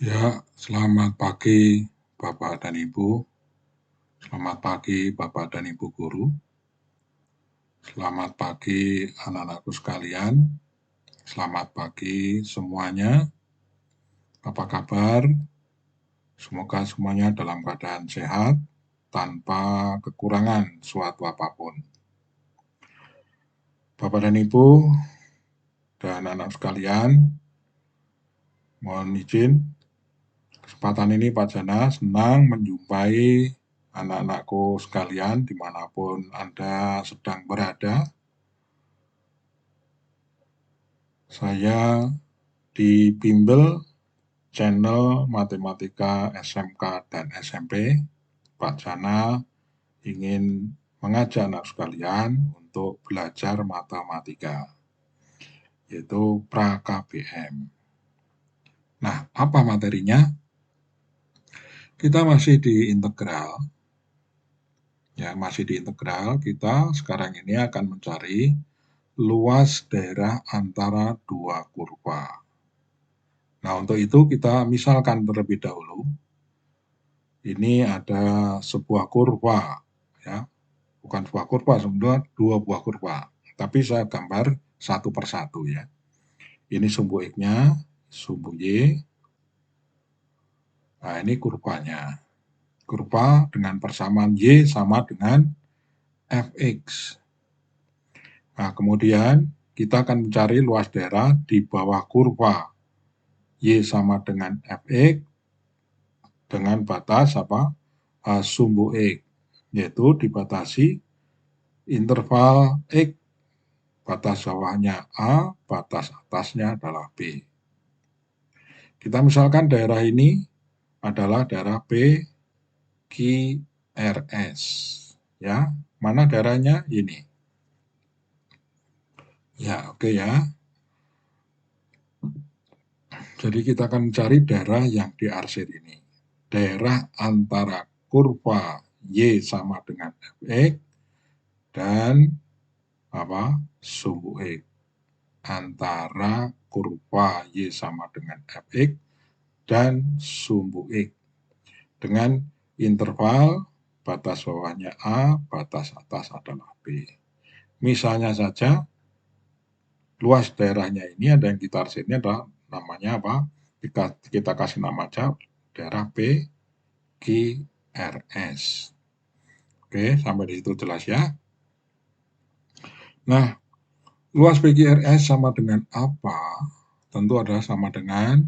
Ya, selamat pagi Bapak dan Ibu. Selamat pagi Bapak dan Ibu guru. Selamat pagi anak-anakku sekalian. Selamat pagi semuanya. Apa kabar? Semoga semuanya dalam keadaan sehat, tanpa kekurangan suatu apapun. Bapak dan Ibu dan anak sekalian, mohon izin, kesempatan ini Pak Jana senang menjumpai anak-anakku sekalian dimanapun Anda sedang berada. Saya di Bimbel Channel Matematika SMK dan SMP, Pak Jana ingin mengajak anak sekalian untuk belajar matematika, yaitu pra-KBM. Nah, apa materinya? Kita masih di integral. Ya, masih di integral. Kita sekarang ini akan mencari luas daerah antara dua kurva. Nah, untuk itu kita misalkan terlebih dahulu. Ini ada sebuah kurva, ya, bukan sebuah kurva, sebenarnya dua buah kurva. Tapi saya gambar satu persatu ya. Ini sumbu X-nya, sumbu Y. Nah, ini kurvanya. Kurva dengan persamaan Y sama dengan Fx. Nah, kemudian kita akan mencari luas daerah di bawah kurva Y sama dengan Fx dengan batas apa? Sumbu X, yaitu dibatasi interval X, batas bawahnya A, batas atasnya adalah B. Kita misalkan daerah ini adalah daerah PQRS. Ya, mana daerahnya? Ini. Ya, oke ya. Jadi kita akan mencari daerah yang diarsir ini. Daerah antara kurva Y sama dengan Fx dan sumbu X. Antara kurva Y sama dengan Fx dan sumbu X. Dengan interval batas bawahnya A, batas atas adalah B. Misalnya saja, luas daerahnya ini ada yang kita arsirnya adalah namanya apa? Kita kasih nama aja daerah PQRS. Oke, sampai di situ jelas ya. Nah, luas PQRS sama dengan apa? Tentu adalah sama dengan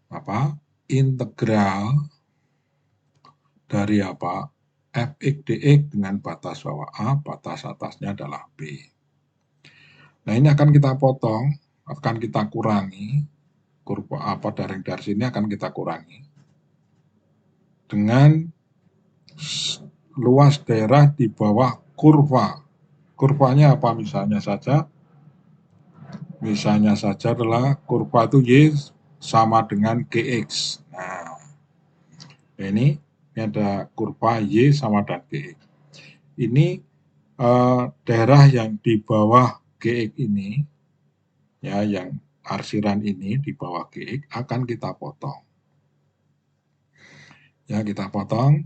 apa? Integral dari apa? Fx dx dengan batas bawah A, batas atasnya adalah B. Nah, ini akan kita potong, akan kita kurangi, kurva apa dari sini akan kita kurangi dengan luas daerah di bawah kurva. Kurvanya apa misalnya saja? Misalnya saja adalah kurva itu Y sama dengan Gx. Nah, ini ada kurva Y sama dengan Gx. Ini daerah yang di bawah Gx ini, ya, yang arsiran ini di bawah Gx akan kita potong. Ya, kita potong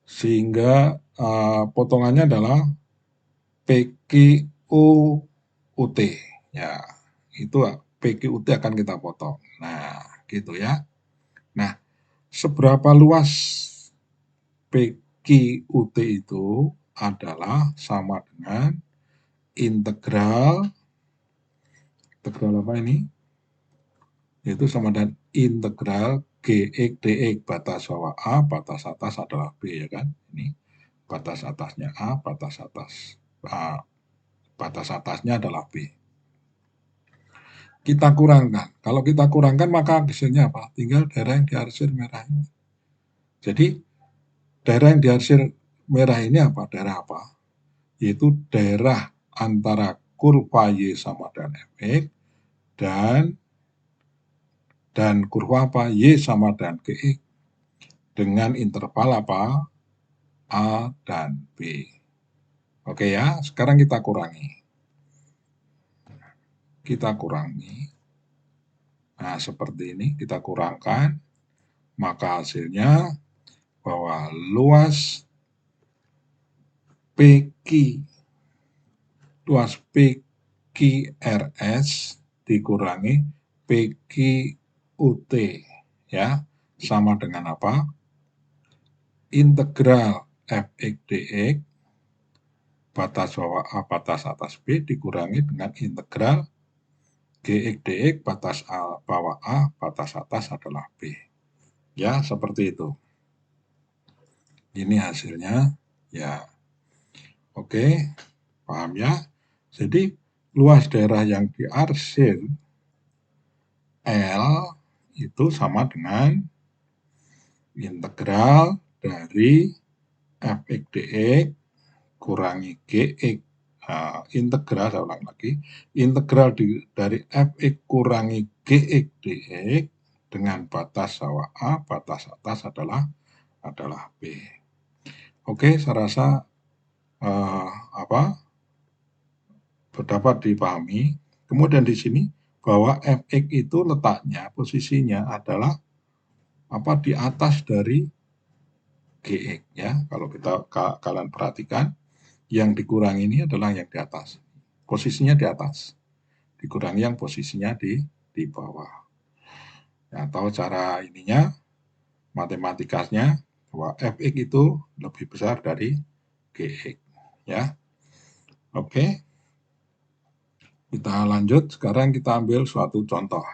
sehingga potongannya adalah PQUT. Ya, itu PQUT akan kita potong. Nah, gitu ya. Nah, seberapa luas PQUT itu adalah sama dengan integral apa ini? Itu sama dengan integral Gx dx, batas bawah A, batas atas adalah B, ya kan? Ini batas atasnya A, batas atasnya adalah B. Kita kurangkan. Kalau kita kurangkan maka hasilnya apa? Tinggal daerah yang diarsir merah ini. Jadi daerah yang diarsir merah ini apa? Daerah apa? Yaitu daerah antara kurva Y sama dengan Fx dan kurva apa? Y sama dengan Gx dengan interval apa? A dan B. Oke ya, sekarang kita kurangi. Kita kurangi. Nah, seperti ini kita kurangkan, maka hasilnya bahwa luas PQRS dikurangi PQUT, ya, sama dengan apa? Integral fx dx batas bawah A batas atas B dikurangi dengan integral gx dx batas bawah A batas atas adalah B. Ya, seperti itu. Ini hasilnya, ya. Oke, paham ya? Jadi, luas daerah yang diarsir L itu sama dengan integral dari fx dx kurangi gx. Nah, integral, saya ulang lagi, integral dari fx kurangi gx dx dengan batas bawah A, batas atas adalah B. Oke, saya rasa dapat dipahami. Kemudian di sini bahwa fx itu letaknya, posisinya adalah di atas dari gx, ya. Kalau kalian perhatikan, yang dikurangi ini adalah yang di atas. Posisinya di atas. Dikurangi yang posisinya di bawah. Ya, tahu cara ininya, matematikasnya, bahwa fx itu lebih besar dari gx, ya. Oke. Kita lanjut, sekarang kita ambil suatu contoh.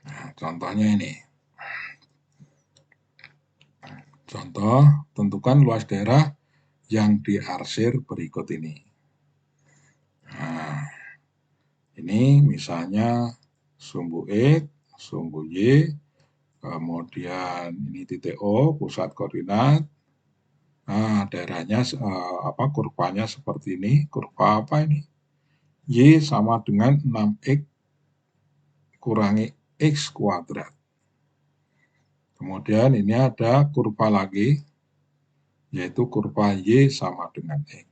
Nah, contohnya ini. Contoh, tentukan luas daerah yang diarsir berikut ini. Nah, ini misalnya sumbu X, sumbu Y, kemudian ini titik O, pusat koordinat. Nah, daerahnya kurvanya seperti ini. Kurva apa ini? Y sama dengan 6X kurangi X kuadrat. Kemudian ini ada kurva lagi, yaitu kurva Y sama dengan X.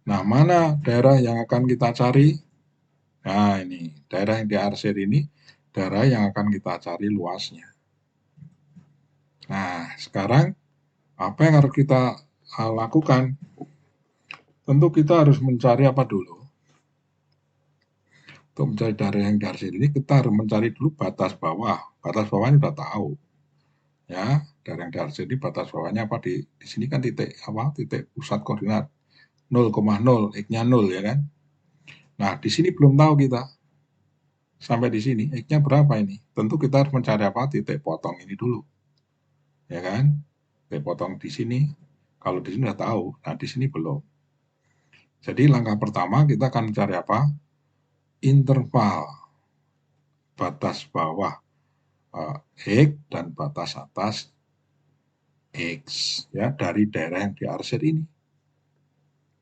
Nah, mana daerah yang akan kita cari? Nah, ini daerah yang diarsir ini, daerah yang akan kita cari luasnya. Nah, sekarang apa yang harus kita lakukan? Tentu kita harus mencari apa dulu? Untuk mencari daerah yang diarsir ini, kita harus mencari dulu batas bawah. Batas bawahnya sudah tahu. Ya, daerah yang diarsir ini batas bawahnya apa? Di sini kan titik pusat koordinat 0,0, X-nya 0, ya kan? Nah, di sini belum tahu kita. Sampai di sini, X-nya berapa ini? Tentu kita harus mencari apa? Titik potong ini dulu. Ya kan? Titik potong di sini. Kalau di sini sudah tahu, nah di sini belum. Jadi langkah pertama kita akan mencari apa? Interval batas bawah X dan batas atas X, ya, dari daerah yang diarsir ini.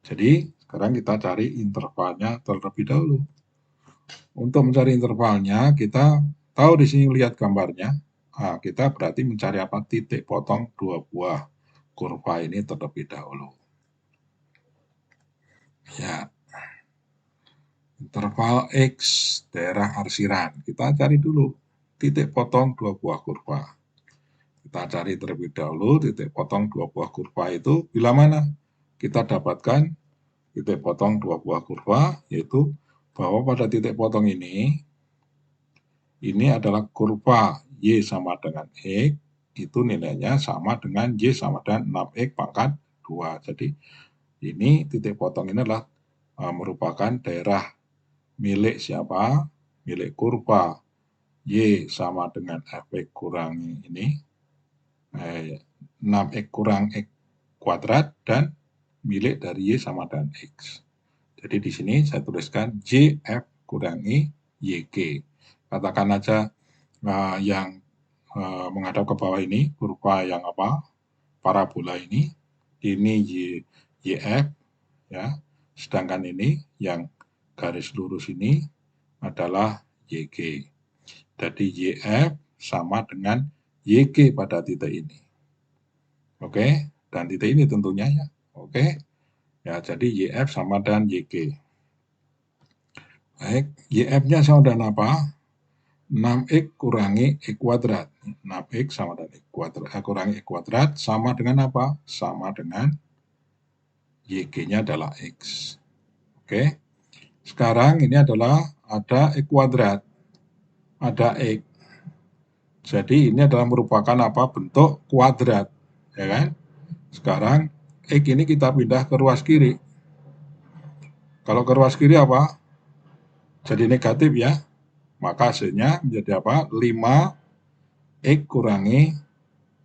Jadi sekarang kita cari intervalnya terlebih dahulu. Untuk mencari intervalnya, kita tahu di sini lihat gambarnya. Nah, kita berarti mencari apa? Titik potong dua buah kurva ini terlebih dahulu. Ya, interval X daerah arsiran. Kita cari dulu titik potong dua buah kurva. Kita cari terlebih dahulu titik potong dua buah kurva itu bila mana? Kita dapatkan titik potong dua buah kurva, yaitu bahwa pada titik potong ini adalah kurva Y sama dengan X, itu nilainya sama dengan Y sama dengan 6X pangkat 2. Jadi ini titik potong ini adalah merupakan daerah milik siapa? Milik kurva Y sama dengan Fx kurangi ini, 6X kurang X kuadrat, dan milik dari Y sama dengan X. Jadi di sini saya tuliskan JF kurangi YG. Katakan aja yang menghadap ke bawah ini, kurva yang parabola ini YF, ya. Sedangkan ini yang garis lurus ini adalah YG. Jadi YF sama dengan YG pada titik ini. Oke, dan titik ini tentunya, ya. Oke. Ya, jadi YF sama dengan YG. Baik, YF-nya sama dengan apa? 6x kurangi x kuadrat. 6x sama dengan x kuadrat, kurangi x kuadrat sama dengan apa? Sama dengan YG-nya adalah X. Oke. Sekarang ini adalah ada X kuadrat. Ada X. Jadi ini adalah merupakan apa? Bentuk kuadrat. Ya kan? Sekarang X ini kita pindah ke ruas kiri. Kalau ke ruas kiri apa? Jadi negatif ya. Maka hasilnya menjadi apa? 5x kurangi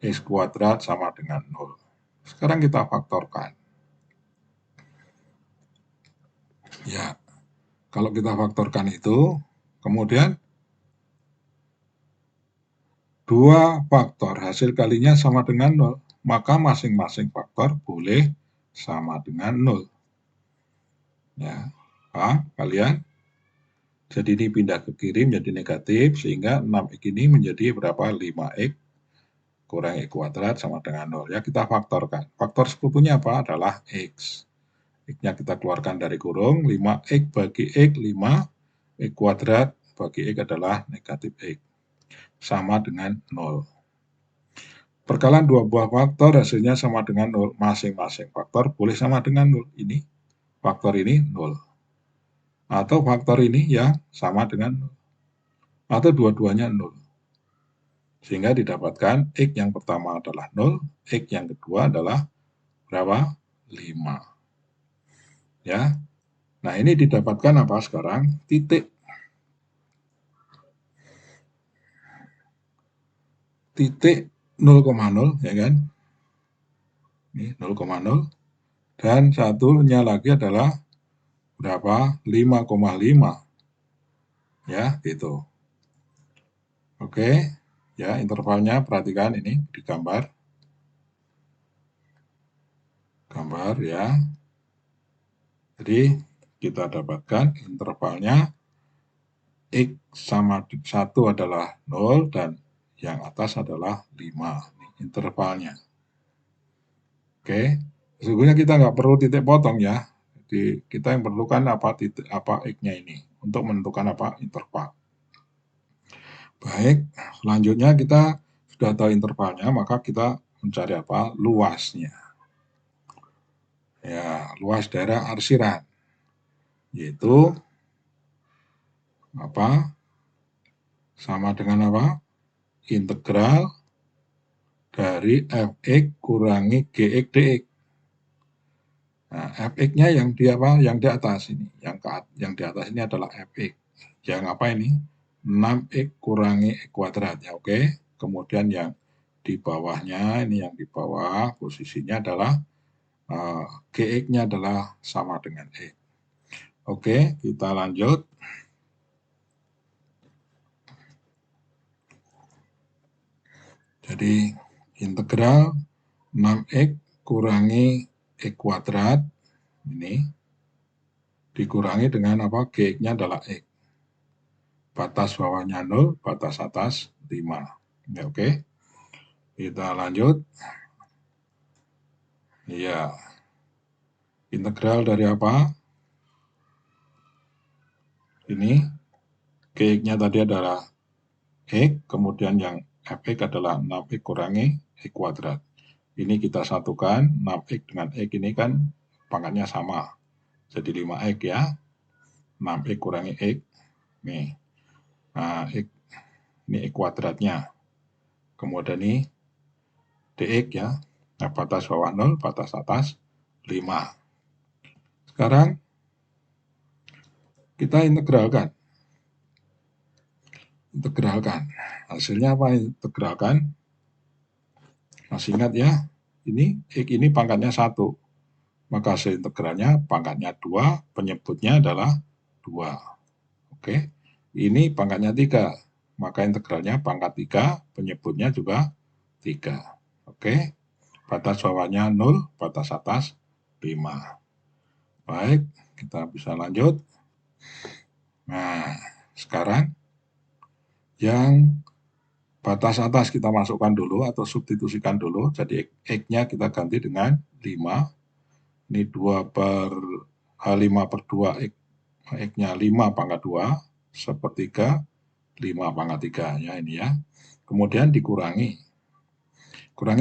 X kuadrat sama dengan 0. Sekarang kita faktorkan. Ya, kalau kita faktorkan itu, kemudian 2 faktor hasil kalinya sama dengan 0, maka masing-masing faktor boleh sama dengan 0. Ya, paham kalian? Jadi ini pindah ke kiri menjadi negatif, sehingga 6x ini menjadi berapa? 5x kurang x kuadrat sama dengan 0. Ya, kita faktorkan. Faktor sekutunya apa? Adalah x. X-nya kita keluarkan dari kurung, 5x bagi x, 5, x kuadrat bagi x adalah negatif x. Sama dengan 0. Perkalian dua buah faktor hasilnya sama dengan 0. Masing-masing faktor boleh sama dengan 0. Ini, faktor ini 0. Atau faktor ini yang sama dengan 0. Atau dua-duanya 0. Sehingga didapatkan X yang pertama adalah 0, X yang kedua adalah berapa? 5. Ya. Nah, ini didapatkan apa sekarang? Titik. Titik 0,0, ya kan? Ini 0,0. Dan satunya lagi adalah berapa? 5,5. Ya, gitu. Oke, ya intervalnya perhatikan ini di gambar. Gambar ya. Jadi kita dapatkan intervalnya X sama 1 adalah 0 dan yang atas adalah 5. Ini intervalnya. Oke, sesungguhnya kita nggak perlu titik potong ya. Jadi kita yang perlukan apa titik apa X-nya ini untuk menentukan apa interval. Baik, selanjutnya kita sudah tahu intervalnya, maka kita mencari apa? Luasnya. Ya, luas daerah arsiran. Yaitu apa? Sama dengan apa? Integral dari fx kurangi gx dx. Nah, fx-nya yang di apa? Yang di atas ini. Yang di atas ini adalah fx. Yang apa ini? 6x kurangi x kuadrat ya, oke. Kemudian yang di bawahnya, ini yang di bawah posisinya adalah gx-nya adalah sama dengan x. Oke, kita lanjut. Jadi integral 6x kurangi x kuadrat ini dikurangi dengan apa? Gx-nya adalah x. Batas bawahnya 0, batas atas 5. Ya, oke. Kita lanjut. Iya. Integral dari apa? Ini Gx-nya tadi adalah x, kemudian yang fx adalah 6x kurangi x kuadrat. Ini kita satukan, 6x dengan x ini kan pangkatnya sama. Jadi 5x ya. 6x kurangi x. Nih. Nah, x ini x kuadratnya. Kemudian ini dx ya. Nah, batas bawah 0, batas atas 5. Sekarang kita integralkan. Integralkan. Hasilnya apa? Integralkan. Masih ingat ya? Ini x ini pangkatnya 1. Maka hasil integralnya pangkatnya 2, penyebutnya adalah 2. Oke. Ini pangkatnya 3. Maka integralnya pangkat 3, penyebutnya juga 3. Oke. Batas bawahnya 0, batas atas 5. Baik, kita bisa lanjut. Nah, sekarang yang batas atas kita masukkan dulu atau substitusikan dulu. Jadi X-nya kita ganti dengan 5. Ini 5 per 2 X-nya 5 pangkat 2, sepertiga. 5 pangkat 3 ya ini ya. Kemudian kurangi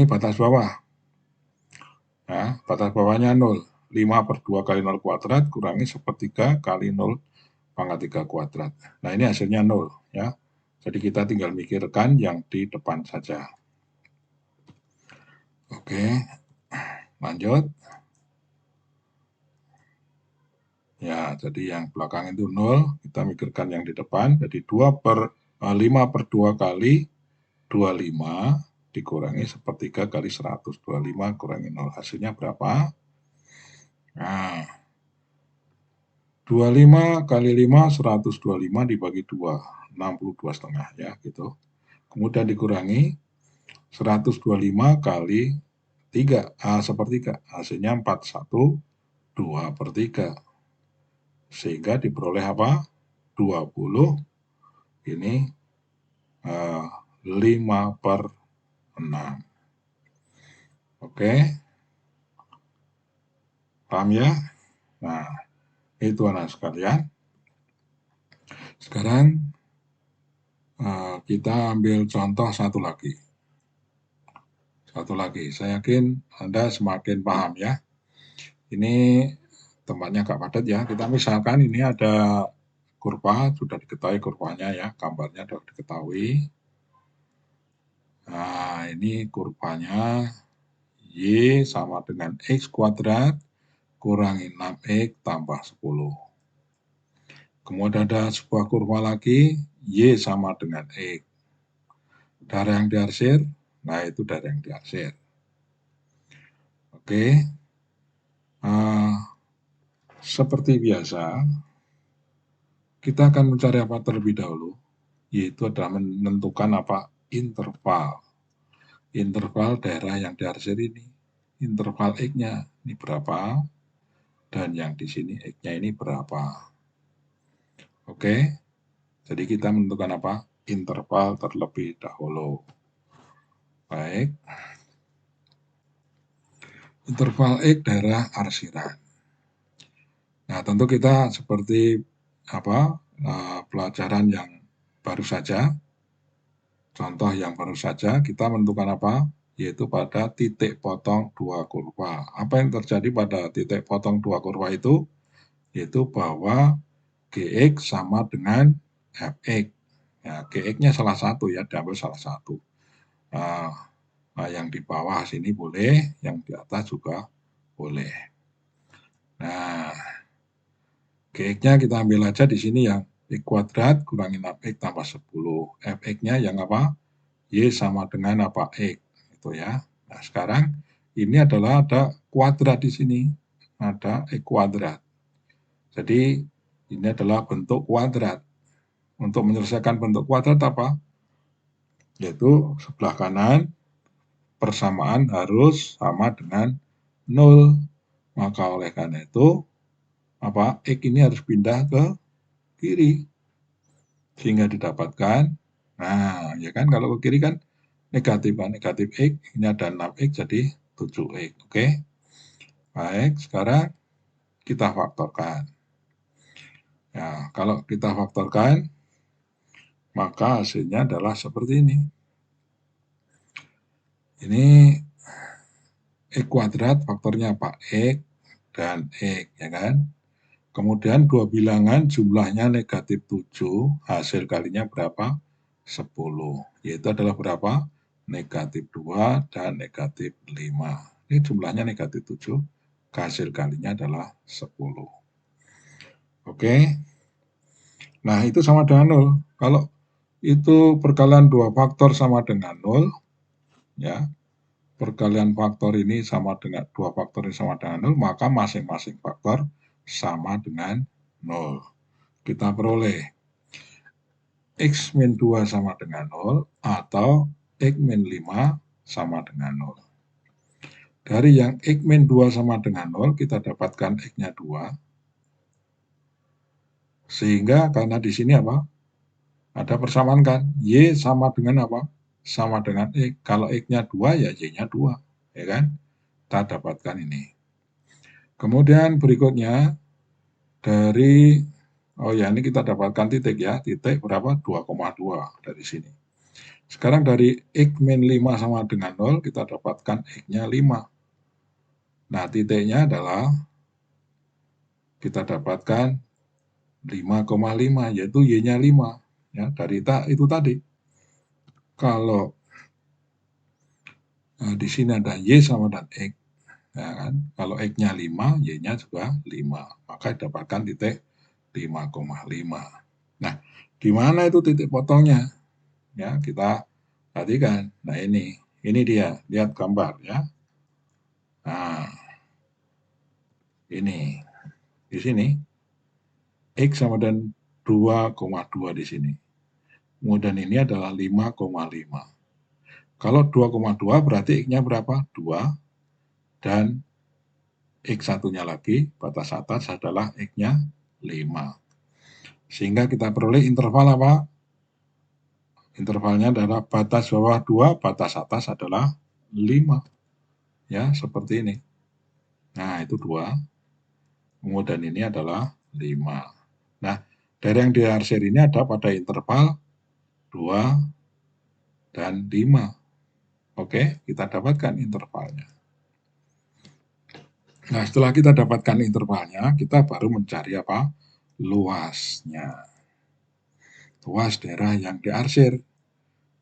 batas bawah. Nah, batas bawahnya 0. 5 per 2 kali 0 kuadrat kurangi 1/3 kali 0 pangkat 3 kuadrat. Nah, ini hasilnya 0 ya. Jadi kita tinggal mikirkan yang di depan saja. Oke, lanjut. Ya, jadi yang belakang itu 0, kita mikirkan yang di depan. Jadi 5 per 2 kali 25 dikurangi 1/3 kali 100. 25 kurangi 0. Hasilnya berapa? Nah, 25 kali 5, 125 dibagi 2, 62,5 ya gitu. Kemudian dikurangi 125 kali 3, 1/3, hasilnya 4/1, 2/3. Sehingga diperoleh apa? 20, ini 5/6. Oke, paham ya? Nah, itu anak sekalian. Sekarang kita ambil contoh satu lagi. Saya yakin Anda semakin paham ya. Ini tempatnya agak padat ya. Kita misalkan ini ada kurva, sudah diketahui kurvanya ya, gambarnya sudah diketahui. Nah, ini kurvanya Y sama dengan X kuadrat kurangi 6X tambah 10. Kemudian ada sebuah kurva lagi, Y sama dengan X. Dari yang diarsir, nah itu dari yang diarsir. Oke, seperti biasa, kita akan mencari apa terlebih dahulu, yaitu adalah menentukan apa? Interval. Interval daerah yang diarsir ini. Interval X-nya ini berapa, dan yang di sini X-nya ini berapa. Oke, jadi kita menentukan apa? Interval terlebih dahulu. Baik. Interval X daerah arsiran. Nah, tentu kita seperti pelajaran yang baru saja, contoh yang baru saja, kita menentukan apa? Yaitu pada titik potong dua kurva. Apa yang terjadi pada titik potong dua kurva itu? Yaitu bahwa Gx sama dengan Fx. Ya, Gx-nya salah satu ya, diambil salah satu. Yang di bawah sini boleh, yang di atas juga boleh. Nah, Gx-nya kita ambil aja di sini yang X kuadrat kurangi 6X tambah 10. Fx-nya yang apa? Y sama dengan apa? X. Itu ya. Nah, sekarang ini adalah ada kuadrat di sini. Ada X kuadrat. Jadi, ini adalah bentuk kuadrat. Untuk menyelesaikan bentuk kuadrat apa? Yaitu sebelah kanan persamaan harus sama dengan 0. Maka oleh karena itu, X ini harus pindah ke kiri. Sehingga didapatkan, nah ya kan kalau ke kiri kan negatif X, ini ada 6X jadi 7X. Oke. Baik, sekarang kita faktorkan. Ya, kalau kita faktorkan, maka hasilnya adalah seperti ini. Ini X kuadrat faktornya apa? X dan X, ya kan? Kemudian dua bilangan jumlahnya negatif 7, hasil kalinya berapa? 10. Yaitu adalah berapa? Negatif 2 dan negatif 5. Ini jumlahnya negatif 7, hasil kalinya adalah 10. Oke. Nah, itu sama dengan 0. Kalau itu perkalian dua faktor sama dengan 0, ya, perkalian faktor ini sama dengan dua faktor ini sama dengan 0, maka masing-masing faktor sama dengan 0. Kita peroleh X min 2 sama dengan 0 atau X min 5 sama dengan 0. Dari yang X min 2 sama dengan 0, kita dapatkan X-nya 2. Sehingga karena di sini apa? Ada persamaan kan? Y sama dengan apa? Sama dengan X. Kalau X-nya 2, ya Y-nya 2. Ya kan? Kita dapatkan ini. Kemudian berikutnya, dari Oh ya, ini kita dapatkan titik ya. Titik berapa? 2,2 dari sini. Sekarang dari X min 5 sama dengan 0, kita dapatkan X-nya 5. Nah, titiknya adalah kita dapatkan 5,5, yaitu Y-nya 5. Ya, dari itu tadi. Kalau di sini ada Y sama dengan X, ya kan? Kalau X-nya 5, Y-nya juga 5. Maka dapatkan titik 5,5. Nah, di mana itu titik potongnya? Ya, kita perhatikan. Nah, ini dia. Lihat gambar ya. Nah, ini di sini X sama dengan 2,2 di sini. Kemudian ini adalah 5,5. Kalau 2,2 berarti X-nya berapa? 2. Dan X satunya lagi, batas atas adalah X-nya 5. Sehingga kita peroleh interval apa? Intervalnya adalah batas bawah 2, batas atas adalah 5. Ya, seperti ini. Nah, itu 2. Kemudian ini adalah 5. Nah, dari yang diarsir ini ada pada interval 2 dan 5. Oke, kita dapatkan intervalnya. Nah, setelah kita dapatkan intervalnya, kita baru mencari apa? Luasnya. Luas daerah yang diarsir.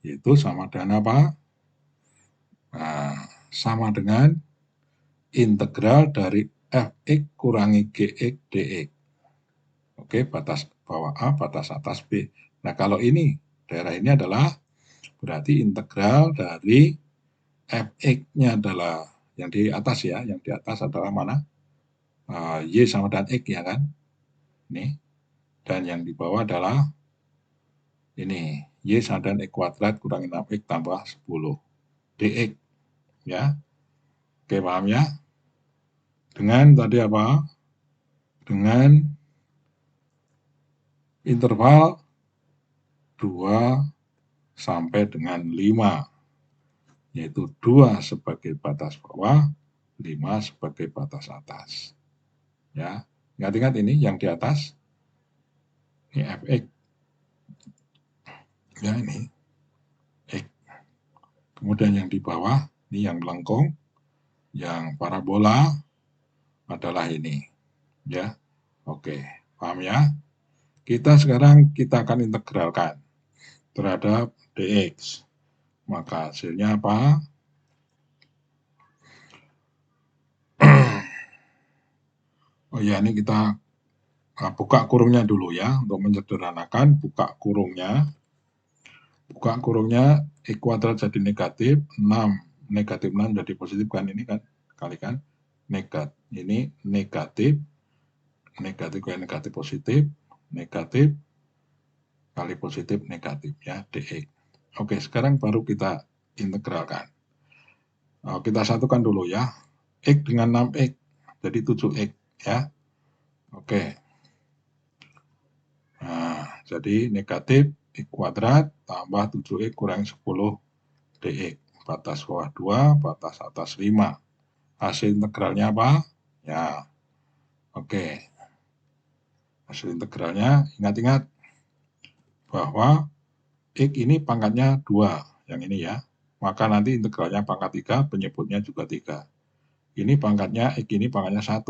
Yaitu sama dengan apa? Nah, sama dengan integral dari fx kurangi gx dx. Oke, batas bawah A, batas atas B. Nah, kalau ini, daerah ini adalah berarti integral dari fx-nya adalah yang di atas ya, yang di atas adalah mana? Y sama dengan X ya kan? Ini. Dan yang di bawah adalah ini, Y sama dengan X kuadrat kurangi 6X tambah 10 dx ya. Oke, paham ya? Dengan tadi apa? Dengan interval 2 sampai dengan 5, yaitu 2 sebagai batas bawah, 5 sebagai batas atas. Ya, ingat-ingat ini yang di atas, ini fx, ya ini x. Kemudian yang di bawah, ini yang melengkung, yang parabola adalah ini. Ya, oke, paham ya? Sekarang kita akan integralkan terhadap dx. Maka hasilnya apa? Oh ya, ini kita buka kurungnya dulu ya, untuk menyederhanakan. Buka kurungnya X kuadrat jadi negatif, 6 negatif 6 jadi positif kan, ini kan kalikan negatif, ini negatif kali negatif positif, negatif kali positif negatif ya, dx. Oke, sekarang baru kita integralkan. Kita satukan dulu ya, X dengan 6X jadi 7X ya. Oke, nah jadi negatif X kuadrat tambah 7X kurang 10 dx. Batas bawah 2, batas atas 5. Hasil integralnya apa? Ya, oke. Hasil integralnya, ingat-ingat bahwa X ini pangkatnya 2, yang ini ya. Maka nanti integralnya pangkat 3, penyebutnya juga 3. Ini pangkatnya, X ini pangkatnya 1.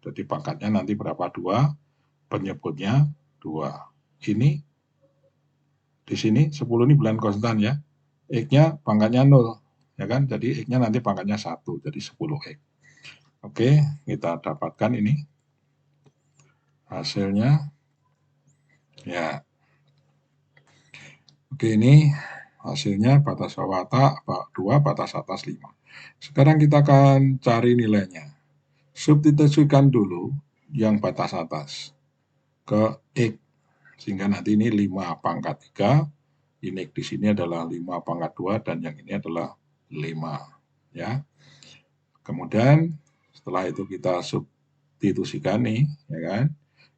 Jadi pangkatnya nanti berapa? 2, penyebutnya 2. Ini, di sini 10 ini bilangan konstan ya. X-nya pangkatnya 0. Ya kan? Jadi X-nya nanti pangkatnya 1, jadi 10X. Oke, kita dapatkan ini hasilnya. Ya, oke, ini hasilnya batas bawah 2, batas atas 5. Sekarang kita akan cari nilainya. Substitusikan dulu yang batas atas ke X, sehingga nanti ini 5 pangkat 3, ini di sini adalah 5 pangkat 2, dan yang ini adalah 5. Ya. Kemudian setelah itu kita substitusikan nih, ya kan?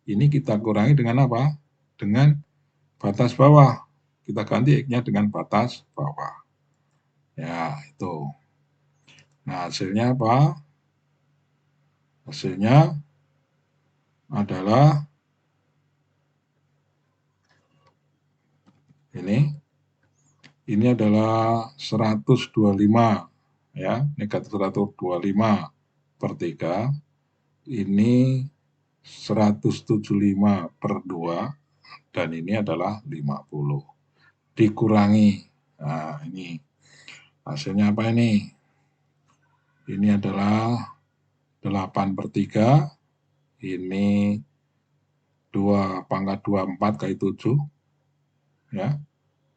Ini kita kurangi dengan apa? Dengan batas bawah. Kita ganti X-nya dengan batas bawah. Ya, itu. Nah, hasilnya apa? Hasilnya adalah Ini adalah 125 ya, negatif 125 per 3. Ini 175 per 2 dan ini adalah 50. Dikurangi. Nah, ini hasilnya apa ini? Ini adalah 8 per 3. Ini 2 pangkat 24 kali 7 ya.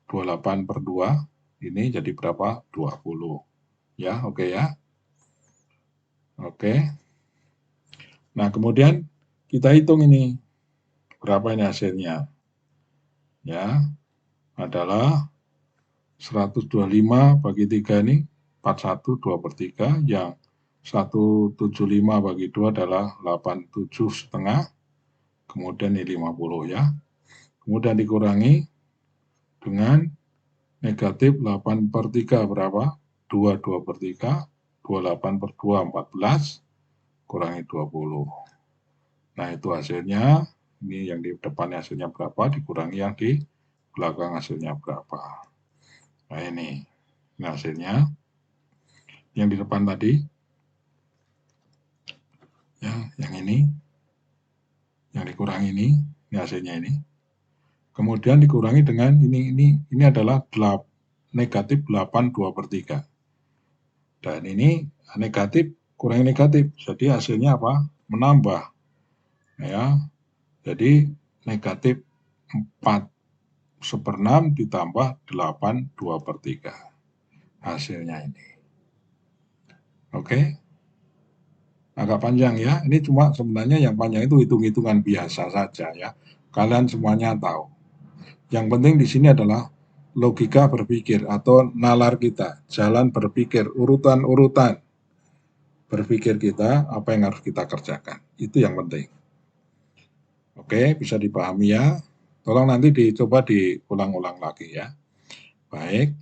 28 per 2 ini jadi berapa? 20 ya. Oke ya. Oke. Nah, kemudian kita hitung ini berapa ini hasilnya ya, adalah 125 bagi 3 ini 41 2 per 3, yang 175 bagi 2 adalah 87 setengah, kemudian ini 50 ya, kemudian dikurangi dengan negatif 8 per 3 berapa? 2 per 3, 28 per 2 14, kurangi 20. Nah, itu hasilnya. Ini yang di depannya hasilnya berapa, dikurangi yang di belakang hasilnya berapa. Nah, ini hasilnya. Yang di depan tadi, ya, yang ini, yang dikurangi ini hasilnya ini. Kemudian dikurangi dengan ini adalah negatif 8 2 per 3. Dan ini negatif kurangi negatif, jadi hasilnya apa? Menambah. Ya, jadi negatif 4 1/6 ditambah 8 2 per 3. Hasilnya ini. Oke. Agak panjang ya. Ini cuma sebenarnya yang panjang itu hitung-hitungan biasa saja ya. Kalian semuanya tahu. Yang penting di sini adalah logika berpikir atau nalar kita, jalan berpikir, urutan-urutan berpikir kita, apa yang harus kita kerjakan. Itu yang penting. Oke, bisa dipahami ya. Tolong nanti dicoba diulang-ulang lagi ya. Baik,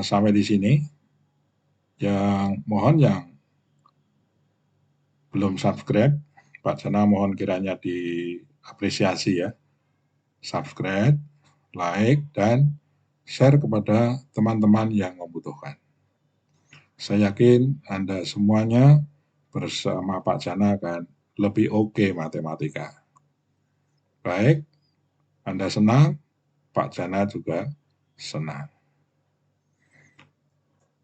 sampai di sini. Mohon yang belum subscribe, Pak Jana mohon kiranya diapresiasi ya. Subscribe, like, dan share kepada teman-teman yang membutuhkan. Saya yakin Anda semuanya bersama Pak Jana akan lebih oke matematika. Baik, Anda senang, Pak Jana juga senang.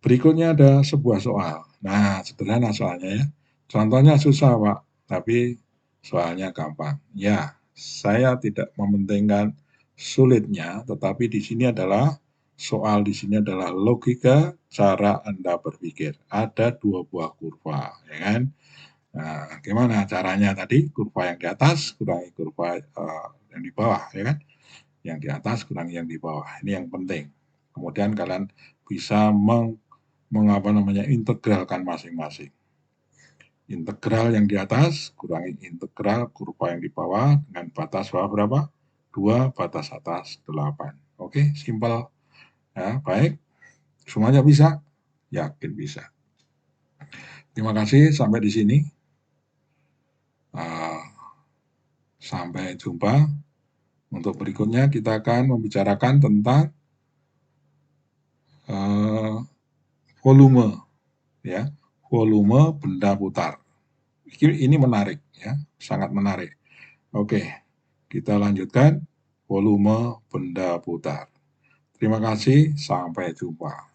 Berikutnya ada sebuah soal. Nah, sederhana soalnya ya. Contohnya susah, Pak, tapi soalnya gampang. Ya, saya tidak mementingkan sulitnya, tetapi di sini adalah soal di sini adalah logika cara Anda berpikir. Ada 2 buah kurva, ya kan? Nah, gimana caranya tadi? Kurva yang di atas kurangi kurva yang di bawah, ya kan? Yang di atas kurangi yang di bawah. Ini yang penting. Kemudian kalian bisa integralkan masing-masing. Integral yang di atas kurangi integral kurva yang di bawah dengan batas bawah berapa? 2, batas atas 8. Oke, simpel. Ya, baik. Semuanya bisa? Yakin bisa. Terima kasih sampai di sini. Sampai jumpa. Untuk berikutnya kita akan membicarakan tentang volume, ya, volume benda putar. Ini menarik, ya, sangat menarik. Oke, kita lanjutkan volume benda putar. Terima kasih, sampai jumpa.